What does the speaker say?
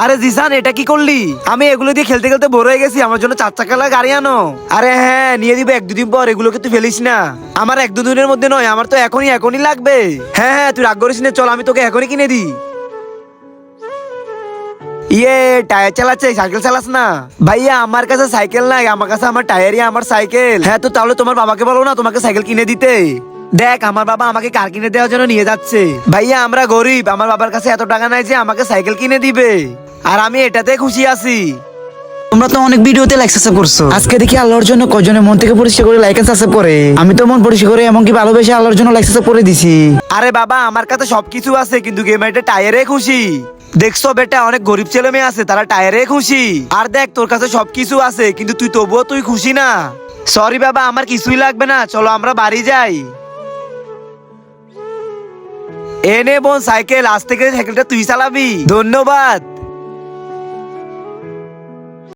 আরে জিসান, এটা কি করলি? আমি এগুলো দিয়ে খেলতে খেলতে বোর হয়ে গেছি, আমার জন্য 4 চাকা গাড়ি আনো। আরে হ্যাঁ, নিয়ে দিবে 1-2 দিন পর, এগুলোকে তুই ফেলিস না। আমার 1-2 দিনের মধ্যে নয়, আমার তো এখনই এখনই লাগবে। হ্যাঁ হ্যাঁ, তুই রাগ করিস না, চল আমি তোকে এখনই কিনে দিই। ইয়ে, টায়ার চালাচ্ছে, সাইকেল চালাস না? ভাইয়া আমার কাছে সাইকেল নাই, আমার কাছে আমার টায়ারই আমার সাইকেল। হ্যাঁ তো তাহলে তোমার বাবাকে বলো না তোমাকে সাইকেল কিনে দিতে। দেখ, আমার বাবা আমাকে কার কিনে দেওয়ার জন্য নিয়ে যাচ্ছে। ভাইয়া আমরা গরিব, আমার বাবার কাছে এত টাকা নাই যে আমাকে সাইকেল কিনে দিবে, আর আমি এটাতে খুশি আছি। তোমরা তো অনেক ভিডিওতে লাইক সাবস্ক্রাইব করছো, আজকে দেখি আল্লাহর জন্য কজনের মন থেকে পরিষ্কার করে লাইক সাবস্ক্রাইব করে। আমি তো মন পরিষ্কার করে এমনকি ভালোবেসে আল্লাহর জন্য লাইক সাবস্ক্রাইব করে দিছি। আরে বাবা, আমার কাছে সবকিছু আছে কিন্তু গেমারটা টায়ারে খুশি। দেখছো বেটা, অনেক গরিব ছেলে মেয়ে আছে, তারা টায়ারে খুশি। আর দেখ, তোর কাছে সবকিছু আছে কিন্তু তবুও তুই খুশি না। সরি বাবা, আমার কিছুই লাগবে না, চলো আমরা বাড়ি যাই। এনে বোন সাইকেল, আজ থেকে সাইকেলটা তুই চালাবি। ধন্যবাদ।